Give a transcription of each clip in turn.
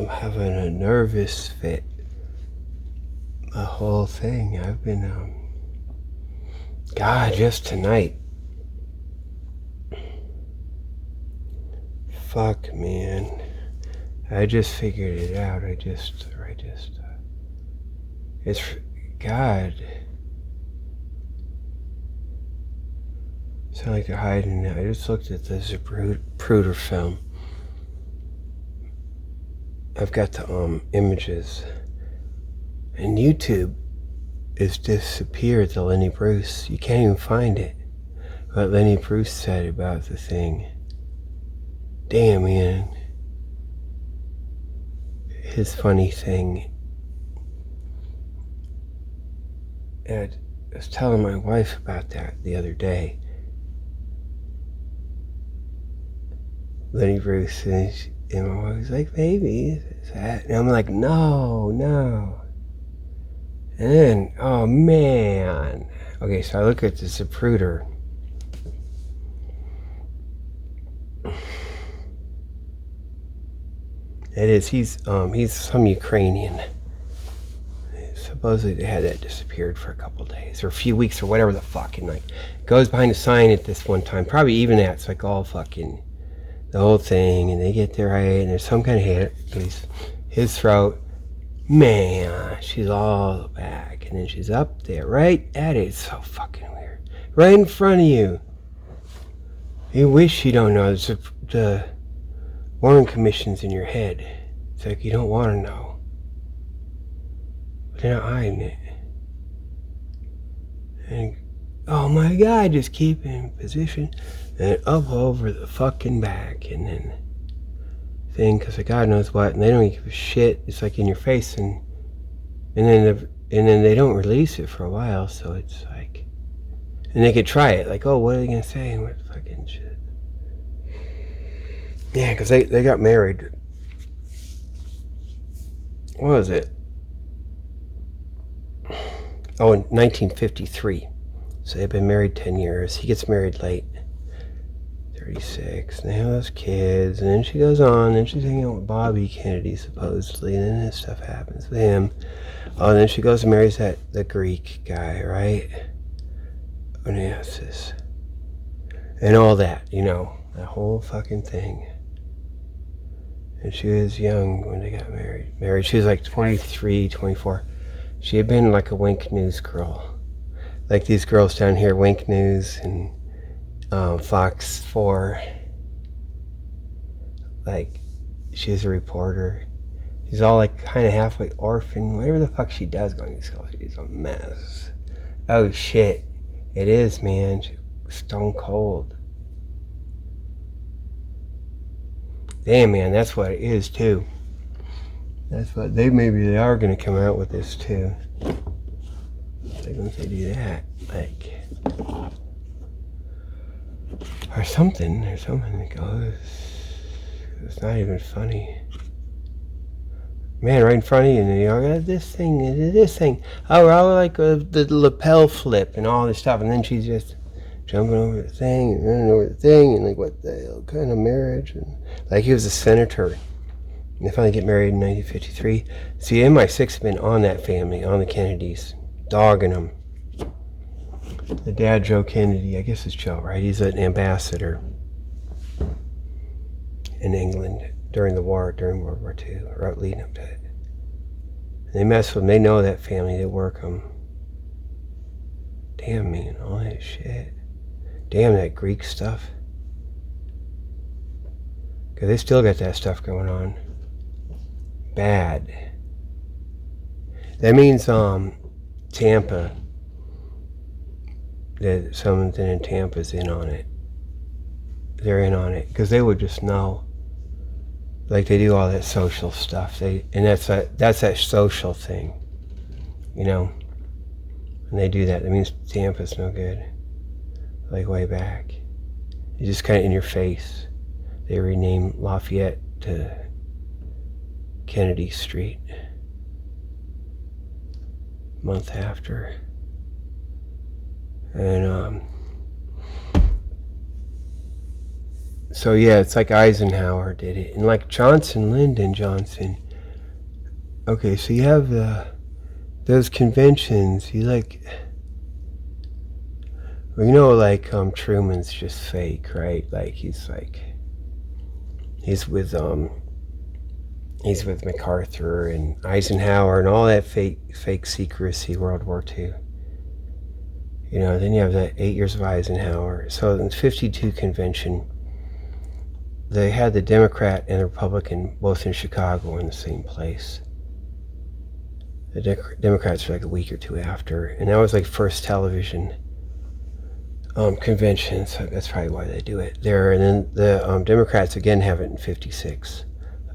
having a nervous fit. The whole thing. I've been, God, just tonight. Fuck, man. I just figured it out. It's, God. Sound like they're hiding it. I just looked at the Zapruder film. I've got the images. And YouTube is disappeared, the Lenny Bruce. You can't even find it. What Lenny Bruce said about the thing. Damn, man. His funny thing. And I was telling my wife about that the other day. Lenny Bruce, and my wife was like, baby, is that? And I'm like, no. And then, oh man. Okay, so I look at the Zapruder. It is, he's some Ukrainian. Supposedly they had that disappeared for a couple days, or a few weeks, or whatever the fuck, and like, goes behind a sign at this one time, probably even that, it's like all fucking, the whole thing, and they get there right, and there's some kind of hit, his throat, man, she's all back, and then she's up there, right at it. It's so fucking weird. Right in front of you. You wish you don't know. The Warren Commission's in your head. It's like you don't want to know. But they're not hiding it. And, oh my God, just keep in position. And up over the fucking back, and then thing, because God knows what, and they don't give a shit. It's like in your face, and then they don't release it for a while, so it's like, and they could try it, like, oh, what are they gonna say? And what fucking shit? Yeah, because they got married. What was it? Oh, in 1953. So they've been married 10 years. He gets married late. 36, and they have those kids, and then she goes on, and she's hanging out with Bobby Kennedy, supposedly, and then this stuff happens with him. Oh, and then she goes and marries the Greek guy, right? Onassis. And all that, that whole fucking thing. And she was young when they got married. She was like 23, 24. She had been like a Wink News girl. Like these girls down here, Wink News, and Fox 4, like, she's a reporter. She's all like kind of halfway orphan, whatever the fuck she does going to school. She's a mess. Oh shit, it is, man. She's stone cold. Damn, man, that's what it is too. That's what they are going to come out with this too. Like, once they do that, like, or something that goes, it's not even funny. Man, right in front of you, and got this thing. Oh, we're all like the lapel flip and all this stuff, and then she's just jumping over the thing and running over the thing, and like, what the hell kind of marriage? And like, he was a senator, and they finally get married in 1953. See, MI6 have been on that family, on the Kennedys, dogging them. The dad, Joe Kennedy, I guess it's Joe, right? He's an ambassador in England during World War II, or leading up to it. And they mess with them. They know that family. They work them. Damn, man, all that shit. Damn, that Greek stuff. Because they still got that stuff going on. Bad. That means Tampa, that someone in Tampa's in on it. They're in on it because they would just know. Like, they do all that social stuff. And that's that social thing, And they do that. That means Tampa's no good. Like, way back, it's just kind of in your face. They renamed Lafayette to Kennedy Street. A month after. And so yeah, it's like Eisenhower did it, and like Lyndon Johnson okay, so you have those conventions. You like, well, like Truman's just fake, right? Like he's with MacArthur and Eisenhower and all that fake secrecy, World War II. Then you have the 8 years of Eisenhower. So in the 52 convention, they had the Democrat and the Republican both in Chicago in the same place. The Democrats were like a week or two after, and that was like first television convention, so that's probably why they do it there. And then the Democrats again have it in 56,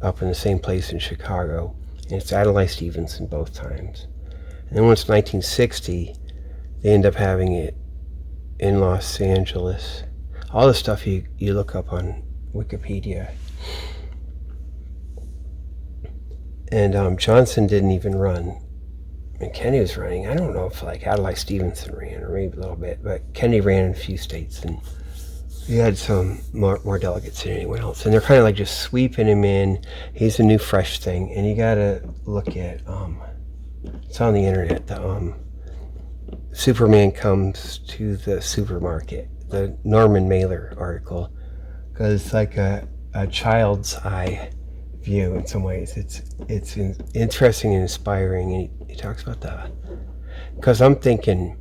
up in the same place in Chicago, and it's Adlai Stevenson both times. And then once 1960, they end up having it in Los Angeles. All the stuff you look up on Wikipedia. And Johnson didn't even run. And Kennedy was running. I don't know if like Adlai Stevenson ran, or maybe a little bit, but Kennedy ran in a few states, and he had some more delegates than anyone else. And they're kind of like just sweeping him in. He's a new, fresh thing, and you got to look at. It's on the internet. The Superman comes to the supermarket. The Norman Mailer article, because it's like a child's eye view in some ways. It's interesting and inspiring, and he talks about that. Because I'm thinking,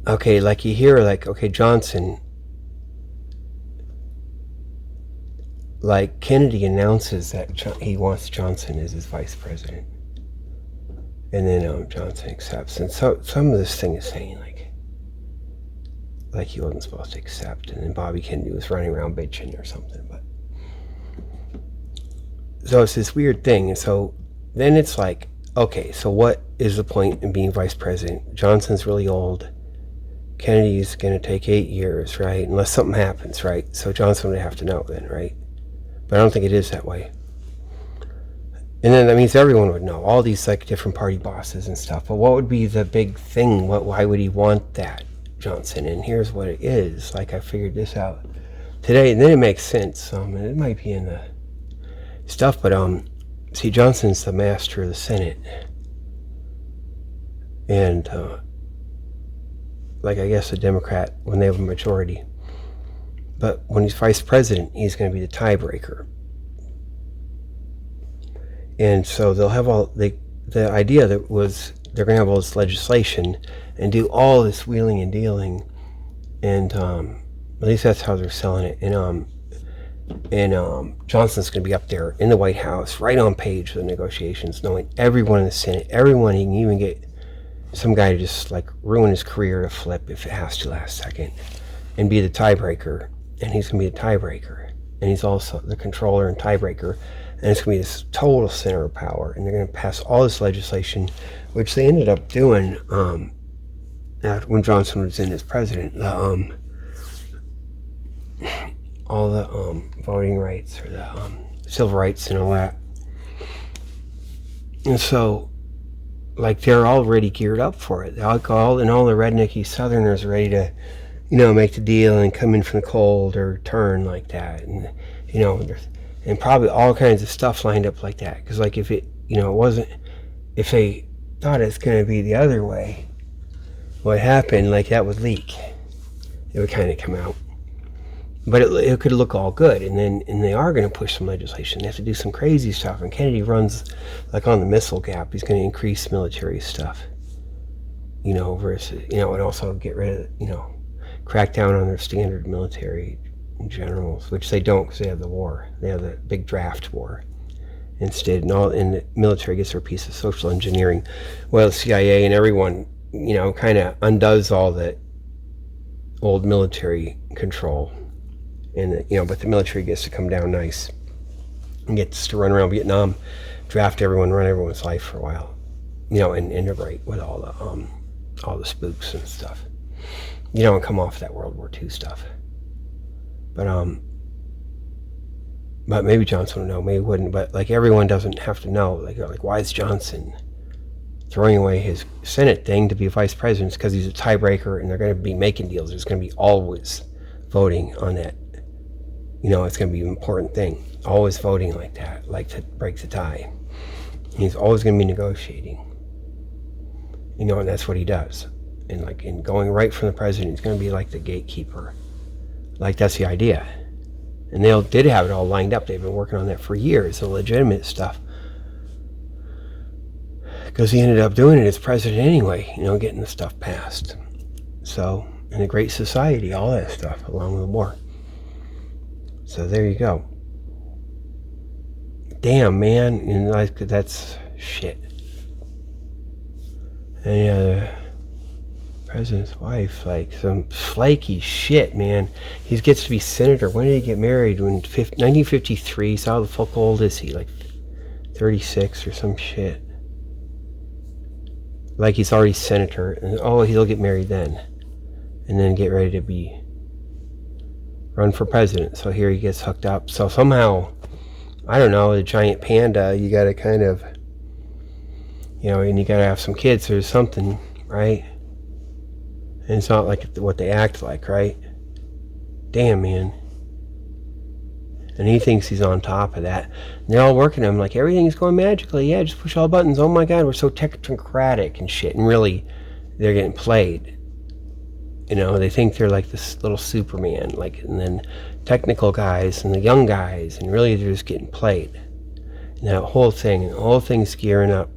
okay, like you hear, like, okay, Johnson, like Kennedy announces that he wants Johnson as his vice president, and then Johnson accepts. And so some of this thing is saying like he wasn't supposed to accept, and then Bobby Kennedy was running around bitching or something. But so it's this weird thing, and so then it's like, okay, so what is the point in being vice president? Johnson's really old. Kennedy's going to take 8 years, right? Unless something happens, right? So Johnson would have to know then, right? But I don't think it is that way. And then that means everyone would know, all these like different party bosses and stuff. But what would be the big thing? Why would he want that, Johnson? And here's what it is. Like I figured this out today, and then it makes sense. And it might be in the stuff, but see, Johnson's the master of the Senate, and like I guess a Democrat when they have a majority. But when he's vice president, he's going to be the tiebreaker. And so they'll have all the idea that was they're going to have all this legislation and do all this wheeling and dealing, and at least that's how they're selling it. And Johnson's going to be up there in the White House, right on page for the negotiations, knowing everyone in the Senate, everyone. He can even get some guy to just like ruin his career to flip if it has to last second, and be the tiebreaker. And he's going to be the tiebreaker, and he's also the controller and tiebreaker. And it's going to be this total center of power, and they're going to pass all this legislation, which they ended up doing when Johnson was in as president. All the voting rights, or the civil rights and all that. And so, like, they're already geared up for it. The alcohol and all the rednecky Southerners are ready to, make the deal and come in from the cold or turn like that. And, and probably all kinds of stuff lined up like that. Because, like, if it, it wasn't, if they thought it's going to be the other way, what happened, like, that would leak. It would kind of come out. But it could look all good, and they are going to push some legislation. They have to do some crazy stuff. And Kennedy runs like on the missile gap. He's going to increase military stuff, versus and also get rid of crack down on their standard military generals, which they don't because they have the war. They have the big draft war instead, and the military gets their piece of social engineering. Well, the CIA and everyone kind of undoes all the old military control. And but the military gets to come down nice and gets to run around Vietnam, draft everyone, run everyone's life for a while, and integrate with all the spooks and stuff, and come off that World War II stuff. But maybe Johnson would know, maybe wouldn't. But like everyone doesn't have to know. Like why is Johnson throwing away his Senate thing to be vice president? It's because he's a tiebreaker, and they're going to be making deals. There's going to be always voting on that. It's going to be an important thing. Always voting like that, like to break the tie. He's always going to be negotiating. You know, and that's what he does. And like in going right from the president, he's going to be like the gatekeeper. Like that's the idea. And they did have it all lined up. They've been working on that for years, the legitimate stuff. Because he ended up doing it as president anyway, you know, getting the stuff passed. So, in a great society, all that stuff, along with the war. So there you go. Damn, man, you know, like, that's shit. And the president's wife, like some flaky shit, man. He gets to be senator. When did he get married? 1953. So how the fuck old is he? Like 36 or some shit. Like he's already senator. And, oh, he'll get married then. And then get ready to run for president. So here he gets hooked up. So somehow, I don't know, the giant panda, you gotta kind of, you know, and you gotta have some kids or something, right? And it's not like what they act like, right? Damn, man. And he thinks he's on top of that. And they're all working on him like everything's going magically. Yeah, just push all buttons. Oh my God, we're so technocratic and shit. And really, they're getting played. You know, they think they're like this little Superman. Like, and then technical guys and the young guys. And really, they're just getting played. And that whole thing's gearing up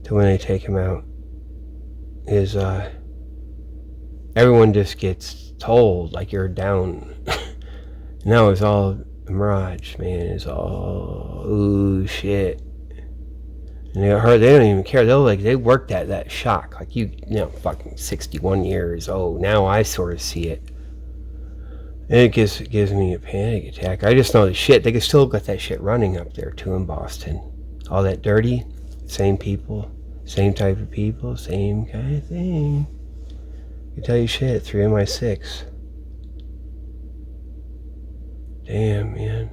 to when they take him out. Is, everyone just gets told like you're down. No, it's all a mirage, man. It's all ooh shit. And they don't even care. They work that shock. Like you know, fucking 61 years. Oh, now I sort of see it. And it gives me a panic attack. I just know the shit. They can still got that shit running up there too in Boston. All that dirty, same people, same type of people, same kind of thing. I can tell you shit, 3 of my 6. Damn, man.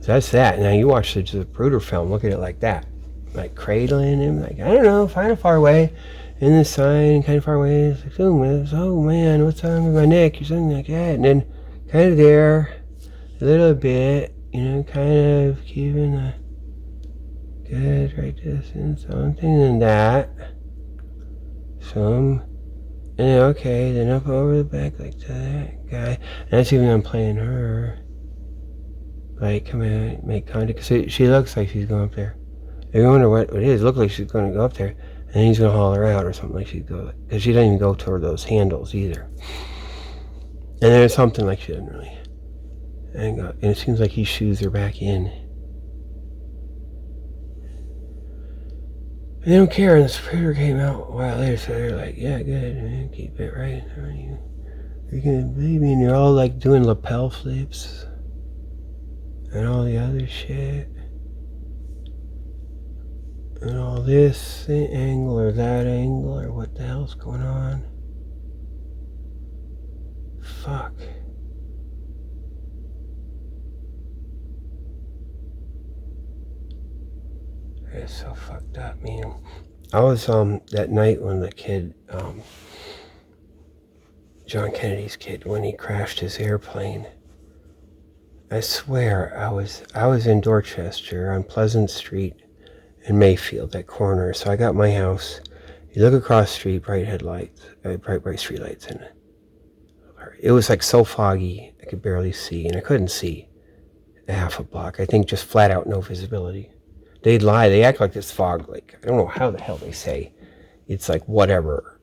So that's that. Now you watch the Zapruder film, look at it like that. Like cradling him, like, I don't know, kind of far away. In the sign, kind of far away. It's like, oh man, what's on with my neck? Or something like that. And then kind of there, a little bit, you know, kind of keeping a good right distance, something and that. Some, and then okay, then up over the back like that guy. And that's even I'm playing her. Like, come in, make contact. Cause she looks like she's going up there. If you wonder what it is, it looks like she's going to go up there. And then he's going to haul her out or something like she'd go. Because she doesn't even go toward those handles either. And there's something like she doesn't really. And it seems like he shoos her back in. They don't care, and the Zapruder came out a while later, so they're like, yeah, good, man, keep it right. You're gonna believe me, and you're all like doing lapel flips and all the other shit. And all this angle or that angle or what the hell's going on. Fuck. It's so fucked up, man. I was that night when the kid, John Kennedy's kid, when he crashed his airplane. I swear I was in Dorchester on Pleasant Street in Mayfield, that corner. So I got my house. You look across the street, bright headlights, bright street lights, and it was like so foggy I could barely see, and I couldn't see a half a block. I think just flat out no visibility. They'd lie. They act like this fog, like, I don't know how the hell they say. It's like whatever,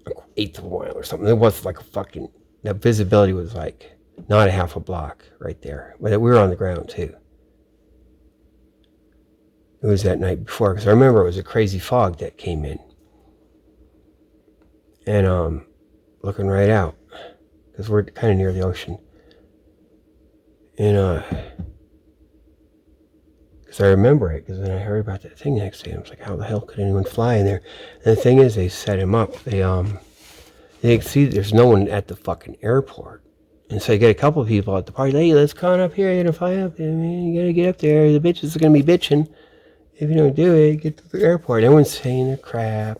like 1/8 of a mile or something. It was like a fucking, that visibility was like not a half a block right there. But we were on the ground too. It was that night before, because I remember it was a crazy fog that came in. And looking right out, because we're kind of near the ocean. And because I remember it, because then I heard about that thing next day. I was like, how the hell could anyone fly in there? And the thing is, they set him up. They see there's no one at the fucking airport. And so you get a couple of people at the party. Hey, let's come up here. You're going to fly up there, man. You got to get up there. The bitches are going to be bitching. If you don't do it, get to the airport. Everyone's saying their crap.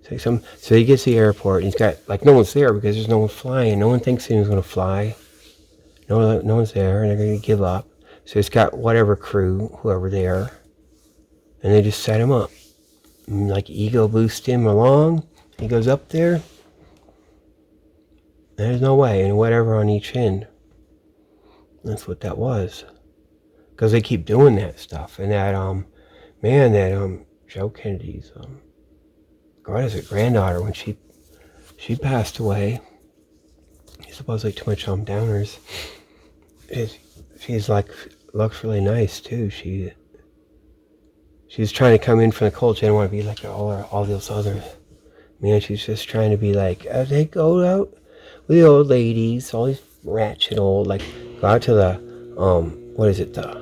So he gets to the airport, and he's got, like, no one's there because there's no one flying. No one thinks anyone's going to fly. No one's there, and they're going to give up. So it's got whatever crew, whoever they are, and they just set him up. And like ego boost him along. He goes up there. There's no way, and whatever on each end. That's what that was. Because they keep doing that stuff. And that, Joe Kennedy's, what is it, granddaughter, when she passed away, she supposedly too much downers. She's like, looks really nice too. She's trying to come in from the culture. She didn't want to be like all those others. Man, she's just trying to be like, as they go out with the old ladies, all these ratchet old, like, go out to the, what is it, that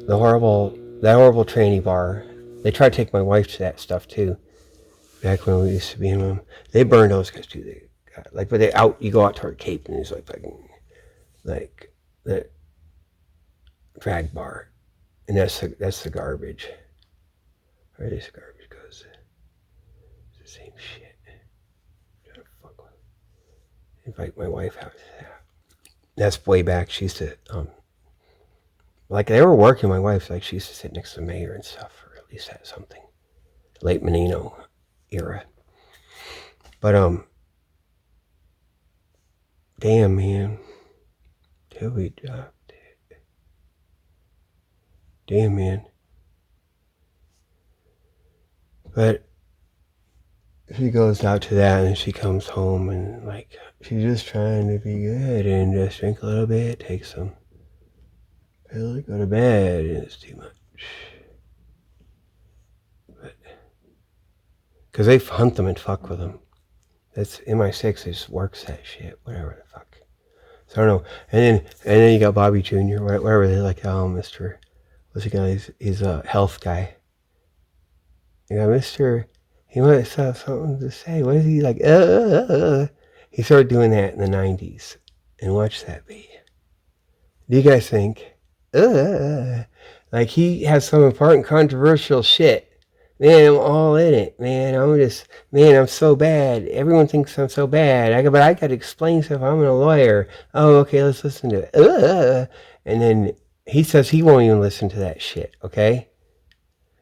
horrible tranny bar. They tried to take my wife to that stuff too. Back when we used to be in them. They burned those guys too. You go out toward Cape and it's like the drag bar. And that's the garbage. Where this garbage goes. It's the same shit. I'm trying to fuck with. Invite my wife out to that. That's way back. She used to, like they were working, my wife, like she used to sit next to the mayor and stuff, or at least had something. Late Menino era. But, damn, man. Till we dropped it. Damn, man. But she goes out to that and she comes home and like she's just trying to be good and just drink a little bit, take some pills, go to bed, and it's too much. But because they hunt them and fuck with them. That's MI6 just works that shit, whatever the fuck. So I don't know. And then you got Bobby Jr. Whatever they like, Mr. What's the guy? He's a health guy. You got Mr. He might have something to say. What is he like? He started doing that in the 90s. And watch that be. Do you guys think? Like he has some important controversial shit. Man, I'm all in it. Man, I'm so bad. Everyone thinks I'm so bad. But I got to explain stuff. I'm a lawyer. Oh, okay, let's listen to it. And then he says he won't even listen to that shit, okay?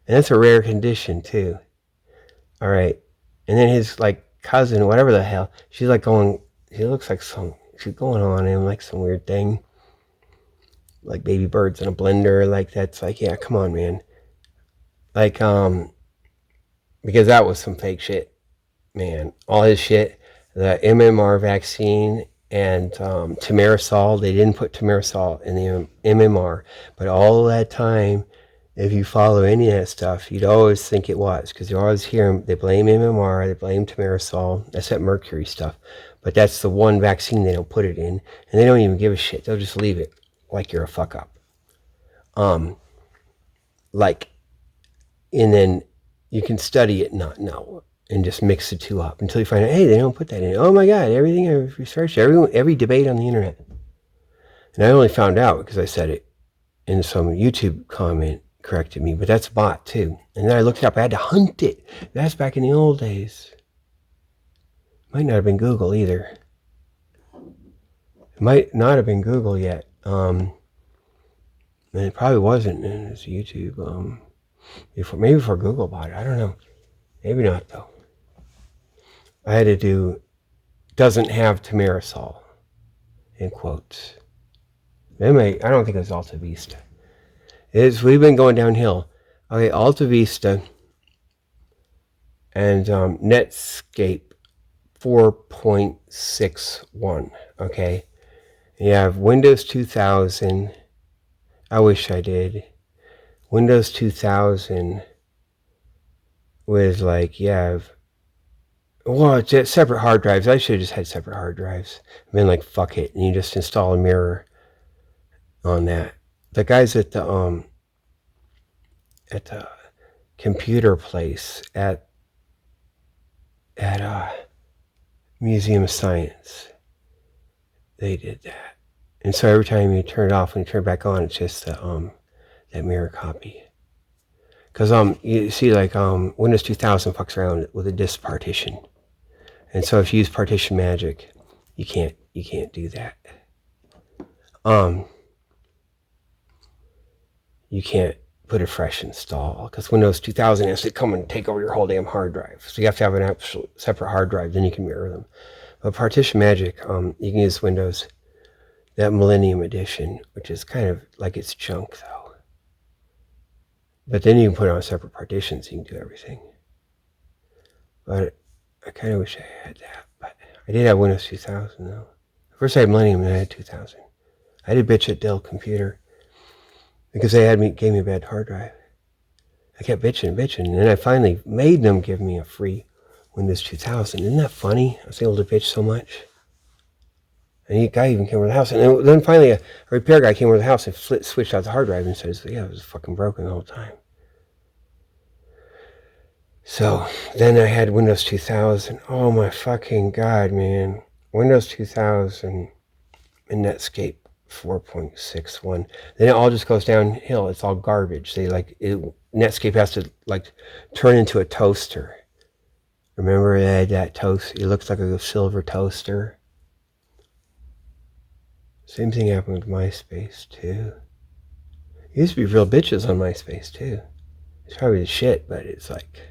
And that's a rare condition, too. All right. And then his, like, cousin, whatever the hell, she's like she looks like she's going on in like some weird thing. Like baby birds in a blender, like that's like, yeah, come on, man. Like, because that was some fake shit, man. All his shit, the MMR vaccine and Tamarisol, they didn't put Tamarisol in the MMR, but all that time, if you follow any of that stuff, you'd always think it was, because you always hear them, they blame MMR, they blame Tamarisol, that's that mercury stuff, but that's the one vaccine they don't put it in, and they don't even give a shit, they'll just leave it like you're a fuck up. And then you can study it, not know, and just mix the two up until you find out, hey, they don't put that in. Oh my God, everything I've researched, every debate on the internet. And I only found out because I said it in some YouTube comment corrected me, but that's a bot too. And then I looked it up, I had to hunt it. That's back in the old days. Might not have been Google either. It might not have been Google yet. And it probably wasn't, and it's YouTube. Maybe before Google bought it. I don't know. Maybe not though. I had to do doesn't have Tamarisol in quotes. I don't think it was Alta Vista. We've been going downhill. Okay, Alta Vista and Netscape 4.61. Okay, you have Windows 2000. I wish I did. Windows 2000 with like, just separate hard drives. I should have just had separate hard drives. I've been like, fuck it, and you just install a mirror on that. The guys at the computer place at Museum of Science, they did that. And so every time you turn it off, when you turn it back on, it's just that mirror copy. Because you see, like Windows 2000 fucks around with a disk partition, and so if you use partition magic, you can't do that. you can't put a fresh install because Windows 2000 has to come and take over your whole damn hard drive. So you have to have an absolute separate hard drive, then you can mirror them. But Partition Magic, you can use Windows, that Millennium Edition, which is kind of like it's junk though. But then you can put it on separate partitions, you can do everything. But I kind of wish I had that. But I did have Windows 2000 though. First I had Millennium and then I had 2000. I did bitch at Dell Computer because they gave me a bad hard drive. I kept bitching and bitching, and then I finally made them give me a free Windows 2000. Isn't that funny? I was able to bitch so much. And the guy even came over the house, and then finally a repair guy came over the house and switched out the hard drive and said, yeah, it was fucking broken the whole time. So then I had Windows 2000. Oh my fucking God, man. Windows 2000 and Netscape 4.61. Then it all just goes downhill. It's all garbage. Netscape has to turn into a toaster. Remember they had that toast? It looks like a silver toaster. Same thing happened with MySpace too. It used to be real bitches on MySpace too. It's probably the shit, but it's like